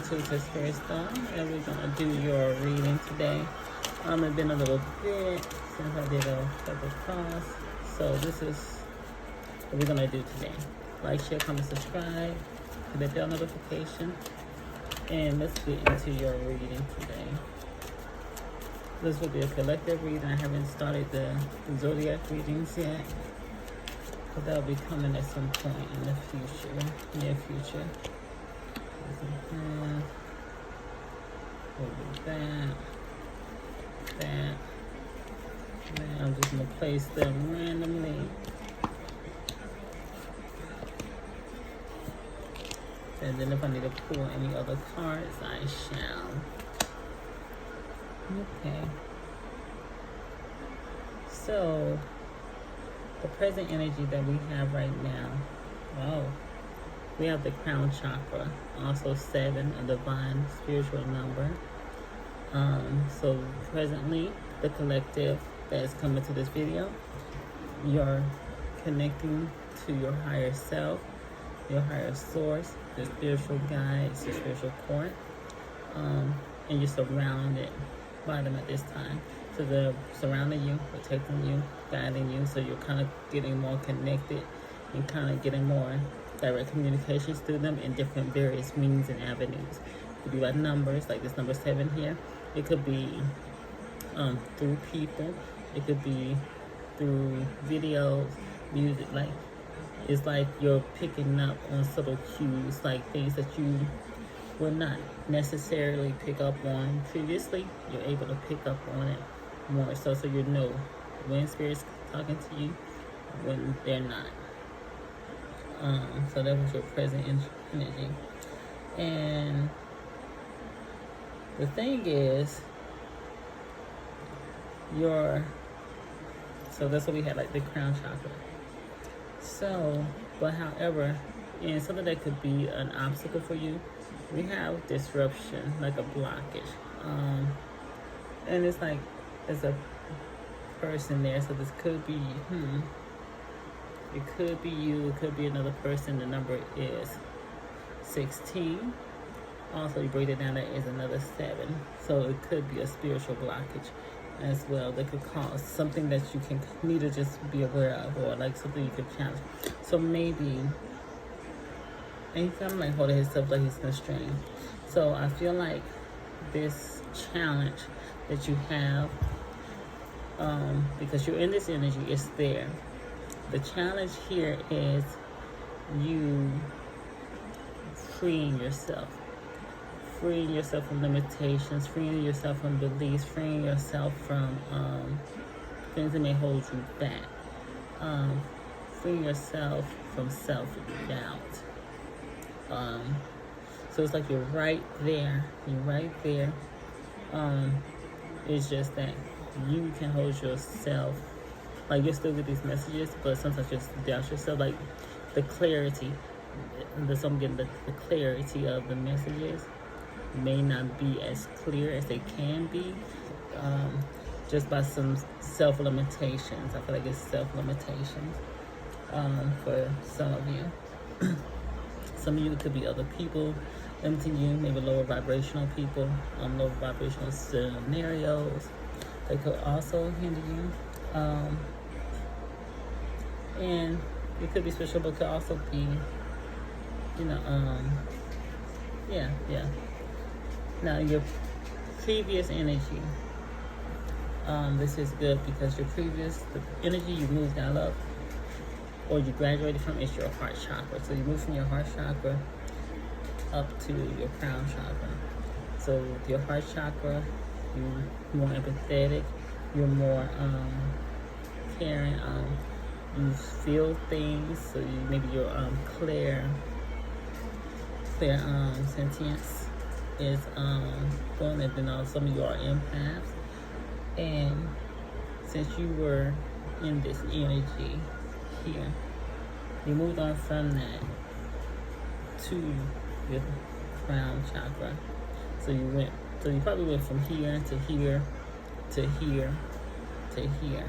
to the Spirit Star, and we're gonna do your reading today. It's been a little bit since I did a couple class, so this is what we're gonna do today. Like, share, comment, subscribe, hit the bell notification, and let's get into your reading today. This will be a collective reading. I haven't started the zodiac readings yet, but that'll be coming at some point in the future, near future. That. Now I'm just gonna place them randomly. And then if I need to pull any other cards, I shall. Okay. So the present energy that we have right now. Wow. We have the crown chakra, also 7, a divine spiritual number. So presently, the collective that is coming to this video, you're connecting to your higher self, your higher source, the spiritual guides, the spiritual court, and you're surrounded by them at this time. So they're surrounding you, protecting you, guiding you, so you're kind of getting more connected and kind of getting more direct communications through them in different various means and avenues. It could be by numbers, like this number 7 here. It could be through people. It could be through videos, music. Like, it's like you're picking up on subtle cues, like things that you would not necessarily pick up on previously. You're able to pick up on it more so you know when spirit's talking to you, when they're not. So that was your present energy. And the thing is, so that's what we had, like the crown chakra. So, but however, and something that could be an obstacle for you, we have disruption, like a blockage. And it's like, there's a person there, so this could be, it could be you, it could be another person. The number is 16. Also, you break it down, that is another 7. So it could be a spiritual blockage as well that could cause something that you can need to just be aware of, or like something you could challenge. So maybe, and he's kind of like holding himself like he's constrained. So I feel like this challenge that you have, because you're in this energy, it's there. The challenge here is you freeing yourself from limitations, freeing yourself from beliefs, freeing yourself from things that may hold you back, freeing yourself from self-doubt. So it's like you're right there. It's just that you can hold yourself, like you're still get these messages, but sometimes you just doubt yourself, like the clarity, I'm getting the clarity of the messages may not be as clear as they can be, just by some self-limitations. I feel like it's self-limitations for some of you. Some of you, it could be other people limiting you, maybe lower vibrational people, lower vibrational scenarios. They could also hinder you. And it could be spiritual, but it could also be, Now, your previous energy, this is good because the energy you moved out of, or you graduated from, is your heart chakra. So you moved from your heart chakra up to your crown chakra. So with your heart chakra, you're more empathetic, you're more caring, you feel things, so maybe your clear sentience is going, and then some of you are empaths. And since you were in this energy here, you moved on from that to your crown chakra. So you probably went from here to here to here to here,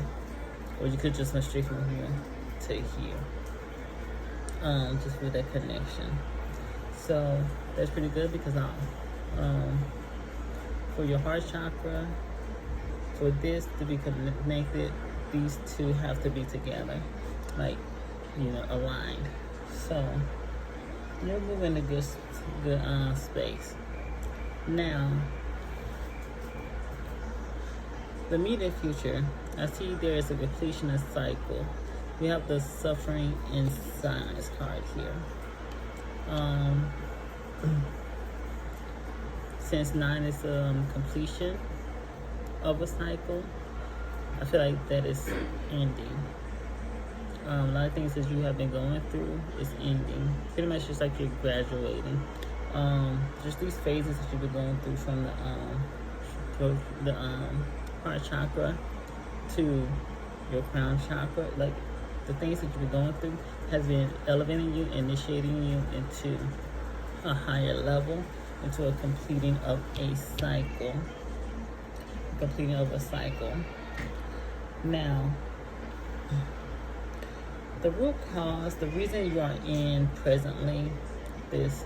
or you could just went straight from here to here, just with that connection. So that's pretty good because for your heart chakra, for this to be connected, these two have to be together, like, aligned. So you're moving a good space. Now, the immediate future, I see there is a completion of cycle. We have the suffering in silence card here. Since 9 is completion of a cycle, I feel like that is ending. A lot of things that you have been going through is ending. Pretty much just like you're graduating. Just these phases that you've been going through from the heart chakra to your crown chakra, like the things that you've been going through has been elevating you, initiating you into a higher level, into a completing of a cycle. Now, the root cause, the reason you are in presently this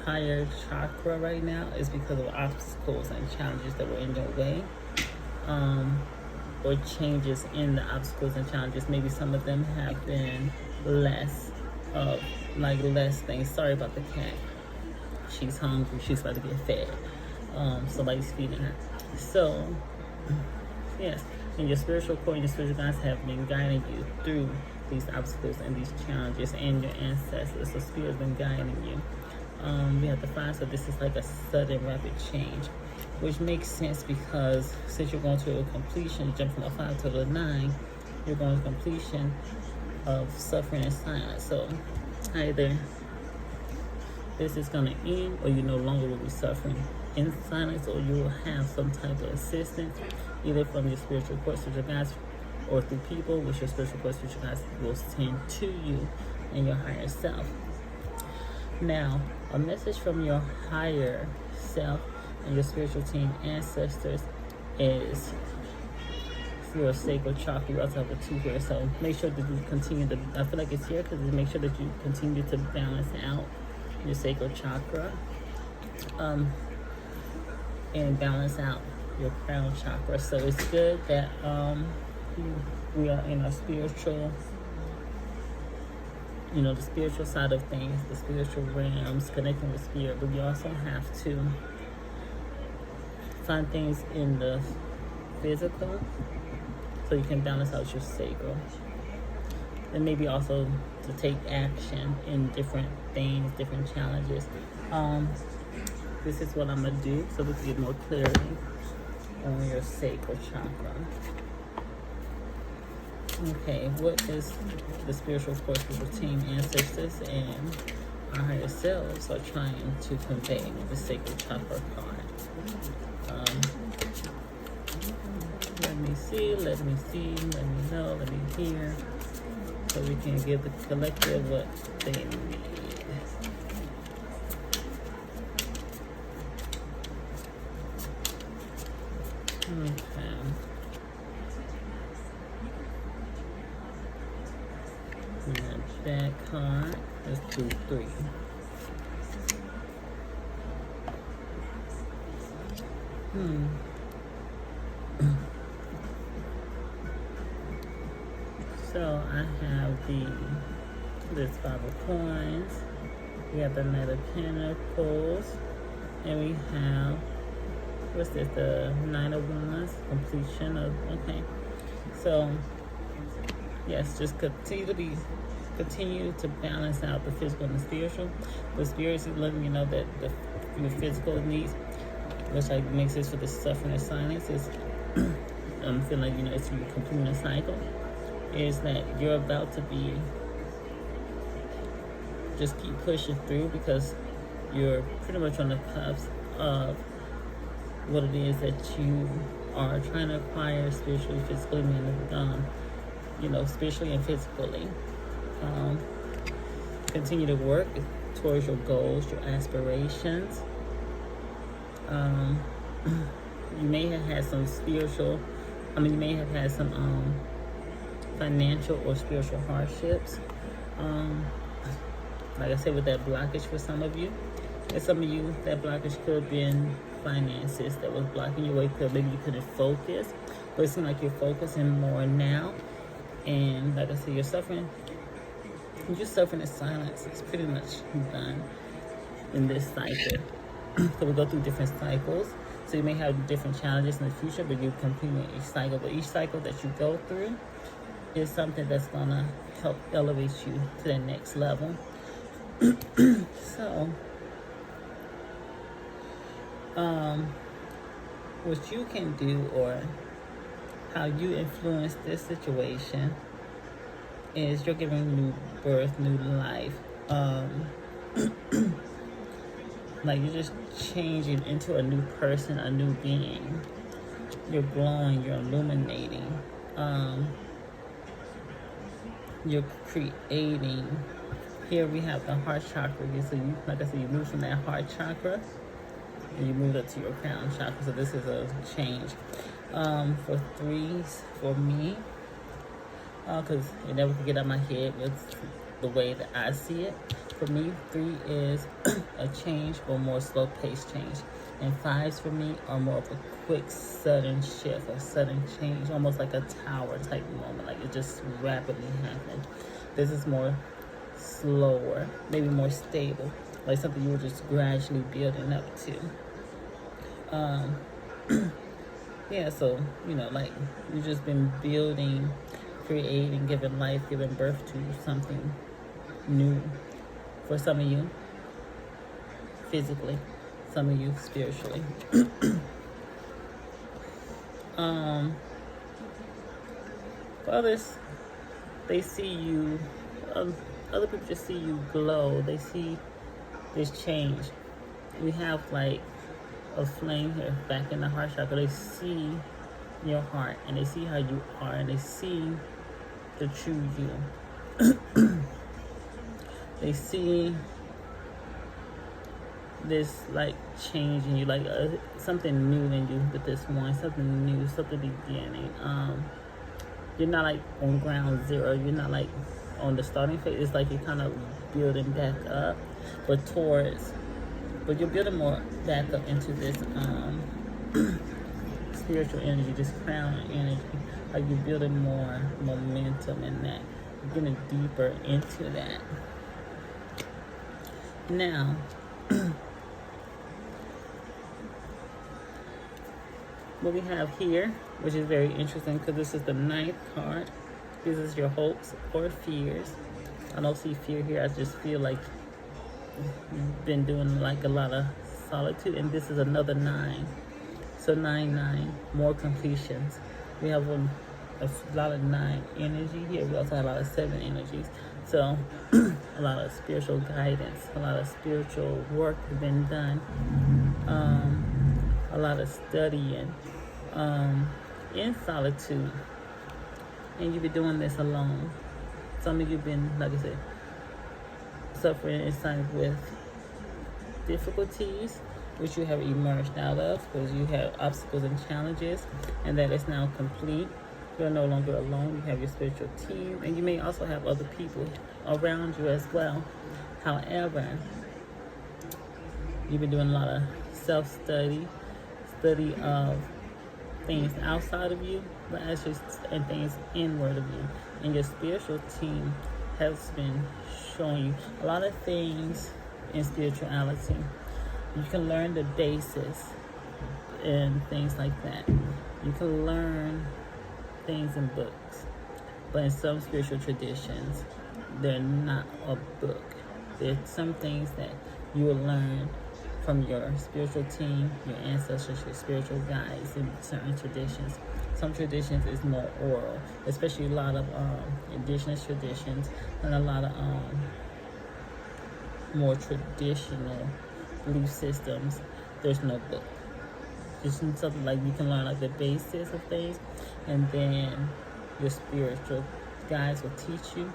higher chakra right now is because of obstacles and challenges that were in your way, or changes in the obstacles and challenges. Maybe some of them have been less things. Sorry about the cat. She's hungry. She's about to get fed. Somebody's feeding her. So, yes, and your spiritual core and your spiritual guides have been guiding you through these obstacles and these challenges, and your ancestors. So spirit has been guiding you. We have the 5, so this is like a sudden rapid change, which makes sense because since you're going to a completion, jump from a 5 to a 9, you're going to completion of suffering and silence. So either this is going to end, or you no longer will be suffering in silence, or you will have some type of assistance, either from your spiritual core, spiritual guides, or through people, which your spiritual core, spiritual guides will send to you and your higher self. Now, a message from your higher self and your spiritual team ancestors is your sacral chakra. You also have a 2 here, so make sure that you continue to, I feel like it's here because make sure that you continue to balance out your sacral chakra, and balance out your crown chakra. So it's good that we are in a spiritual, the spiritual side of things, the spiritual realms, connecting with spirit, but you also have to find things in the physical so you can balance out your sacral. And maybe also to take action in different things, different challenges. This is what I'm going to do so we can get more clarity on your sacral chakra. Okay, what is the spiritual core, spiritual team, ancestors, and our higher selves are trying to convey with the sacral chakra card? Let me see, let me know, let me hear, so we can give the collective what they need. Okay. That card, let's do 3. So I have this 5 of coins, we have the Knight of Pentacles, and we have, what's this, the 9 of Wands, completion of, okay. So, yes, just continue to balance out the physical and the spiritual. The spirit is letting you know that your physical needs, which like makes sense for the suffering and silence, is I'm feeling like it's you completing a cycle, is that you're about to be, just keep pushing through because you're pretty much on the cusp of what it is that you are trying to acquire spiritually, physically, spiritually and physically. Continue to work towards your goals, your aspirations. You may have had some some financial or spiritual hardships. like I said, with that blockage for some of you. And some of you, that blockage could have been finances that was blocking your way, because maybe you couldn't focus. But it seems like you're focusing more now. And like I said, you're suffering in silence. It's pretty much done in this cycle. So we go through different cycles. So you may have different challenges in the future, but you're completing each cycle. But each cycle that you go through is something that's gonna help elevate you to the next level. So, what you can do, or how you influence this situation, is you're giving new birth, new life. Like you're just changing into a new person, a new being. You're glowing, you're illuminating. You're creating. Here we have the heart chakra. So you, like I said, you move from that heart chakra and you move up to your crown chakra. So this is a change. For threes, for me, because it never can get out of my head with the way that I see it. For me, 3 is a change, or more slow-paced change. And 5s for me are more of a quick, sudden shift, a sudden change, almost like a tower type moment, like it just rapidly happened. This is more slower, maybe more stable, like something you were just gradually building up to. Yeah, so, like you've just been building, creating, giving life, giving birth to something new. For some of you, physically, some of you spiritually. For others, they see you, other people just see you glow. They see this change. We have like a flame here back in the heart chakra. They see your heart, and they see how you are, and they see the true you. They see this like change in you, like something new in you with this one, something new, something beginning. You're not like on ground zero. You're not like on the starting phase. It's like you're kind of building back up, but you're building more back up into this spiritual energy, this crown energy. Like you're building more momentum in that. You're getting deeper into that. Now, what we have here, which is very interesting because this is the 9th card. This is your hopes or fears. I don't see fear here. I just feel like you've been doing like a lot of solitude, and this is another 9. So 9, more completions. We have a lot of 9 energy here. We also have a lot of 7 energies. So a lot of spiritual guidance, a lot of spiritual work has been done, a lot of studying in solitude. And you've been doing this alone. Some of you have been, like I said, suffering inside with difficulties, which you have emerged out of because you have obstacles and challenges, and that is now complete. You're no longer alone. You have your spiritual team, and you may also have other people around you as well. However, you've been doing a lot of self-study, study of things outside of you, but actually and things inward of you. And your spiritual team has been showing you a lot of things in spirituality. You can learn the basis and things like that. You can learn things in books, but in some spiritual traditions, they're not a book. There's some things that you will learn from your spiritual team, your ancestors, your spiritual guides in certain traditions. Some traditions is more oral, especially a lot of indigenous traditions and a lot of more traditional belief systems. There's no book. Just something like you can learn like the basis of things, and then your spiritual guides will teach you,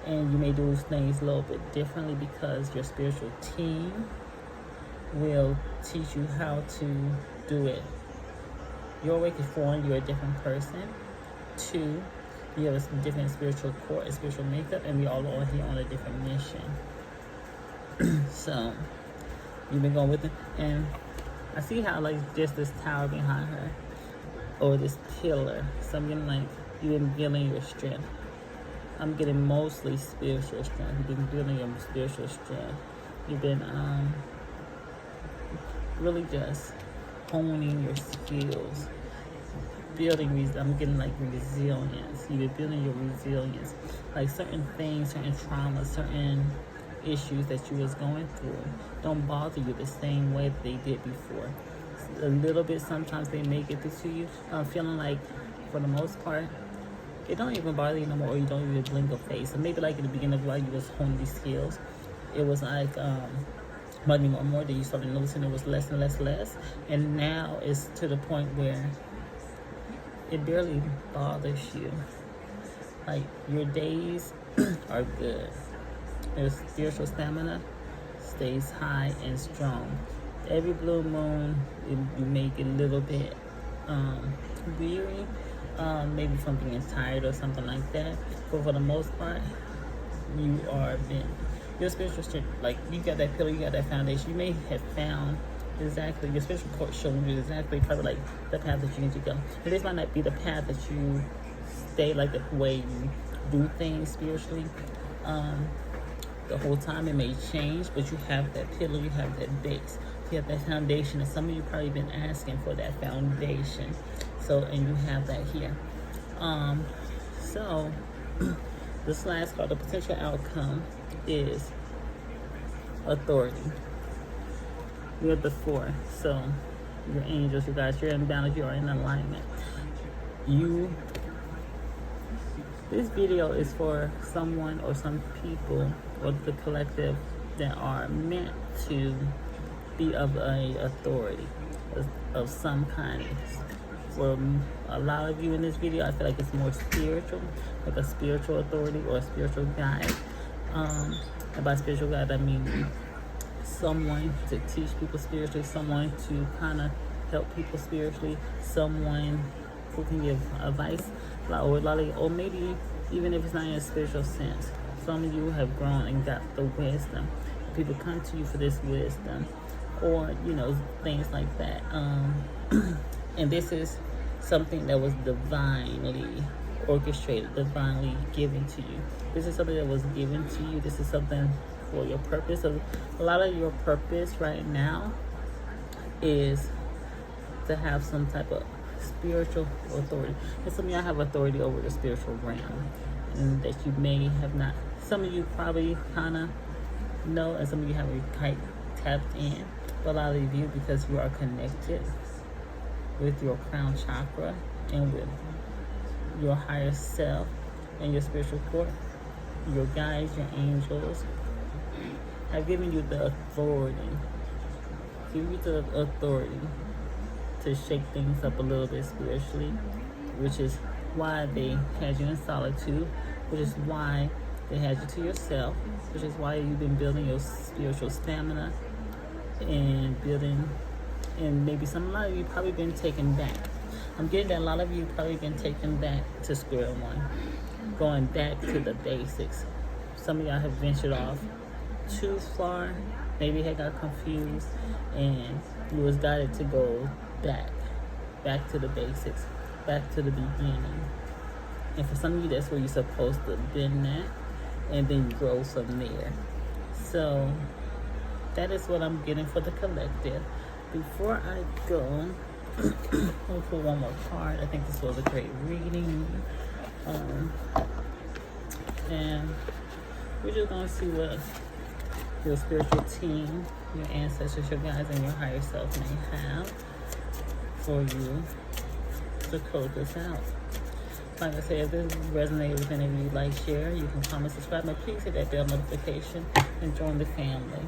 and you may do things a little bit differently because your spiritual team will teach you how to do it your way. Because one, you're a different person. 2, you have a different spiritual core and spiritual makeup, and we all are here on a different mission. So you've been going with it, and I see how like just this tower behind her, or this pillar. So I'm getting like you've been building your strength. I'm getting mostly spiritual strength. You've been building your spiritual strength. You've been really just honing your skills, building. I'm getting like resilience. You've been building your resilience, like certain things, certain traumas, certain issues that you was going through don't bother you the same way that they did before. A little bit sometimes they may get this to you, feeling like for the most part it don't even bother you no more, or you don't even blink a face. And maybe like in the beginning of while you was honing these skills, it was like bothering you more, then you started noticing it was less and less, and now it's to the point where it barely bothers you. Like your days are good. Your spiritual stamina stays high and strong. Every blue moon, you may get a little bit weary, maybe from being tired or something like that. But for the most part, you are been your spiritual strength. Like you got that pillar, you got that foundation. You may have found exactly your spiritual court showing you exactly probably like the path that you need to go. And this might not be the path that you stay like the way you do things spiritually. The whole time it may change, but you have that pillar, you have that base, you have that foundation, and some of you probably been asking for that foundation. So, and you have that here. So this last card, the potential outcome is authority. You have the 4. So your angels, you guys, you're in balance, you are in alignment. This video is for someone or some people or the collective that are meant to be of a authority of some kind. For a lot of you in this video, I feel like it's more spiritual, like a spiritual authority or a spiritual guide. And by spiritual guide, I mean someone to teach people spiritually, someone to kind of help people spiritually, someone who can give advice, or maybe even if it's not in a spiritual sense. Some of you have grown and got the wisdom. People come to you for this wisdom, or things like that. And this is something that was divinely orchestrated, divinely given to you. This is something that was given to you. This is something for your purpose. A lot of your purpose right now is to have some type of spiritual authority. And some of y'all have authority over the spiritual realm, and that you may have not. Some of you probably kind of know, and some of you haven't quite tapped in. But a lot of you, because you are connected with your crown chakra and with your higher self and your spiritual core, your guides, your angels have given you the authority, to shake things up a little bit spiritually, which is why they had you in solitude, which is why they had you to yourself, which is why you've been building your spiritual stamina and building, and maybe a lot of you probably been taken back. I'm getting that a lot of you probably been taken back to square one, going back to the basics. Some of y'all have ventured off too far, maybe had got confused, and you was guided to go back to the basics, back to the beginning. And for some of you, that's where you're supposed to have been at, and then you grow from there. So that is what I'm getting for the collective. Before I go, I'll pull one more card. I think this was a great reading. And we're just going to see what your spiritual team, your ancestors, your guides, and your higher self may have for you to close this out. Like I said, if this resonated with any of you, like, share, you can comment, subscribe, and please hit that bell notification and join the family.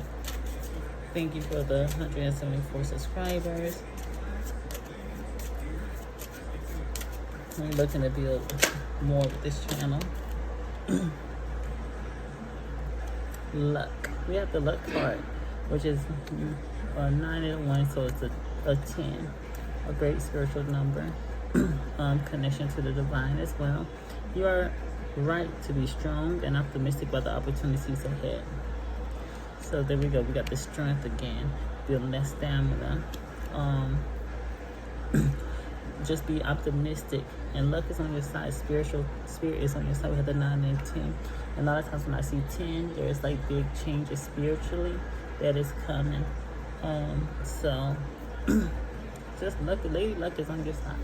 Thank you for the 174 subscribers. I'm looking to build more with this channel. Luck. We have the luck card, which is 9 and 1, so it's a 10. A great spiritual number. Connection to the divine as well. You are right to be strong and optimistic about the opportunities ahead. So there we go. We got the strength again, building that stamina. Just be optimistic, and luck is on your side. Spirit is on your side. We have the 9 and 10. And a lot of times when I see 10, there's like big changes spiritually that is coming. So just luck, lady luck is on your side.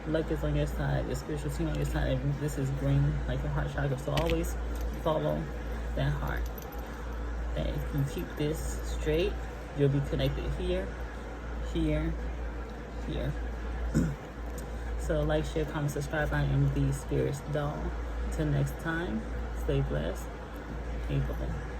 Luck is on your side. The spiritual team on your side. And this is green, like your heart chakra. So always follow that heart. And if you keep this straight, you'll be connected here, here, here. So like, share, comment, subscribe. I am the Spirit's Doll. Till next time, stay blessed. Be blessed.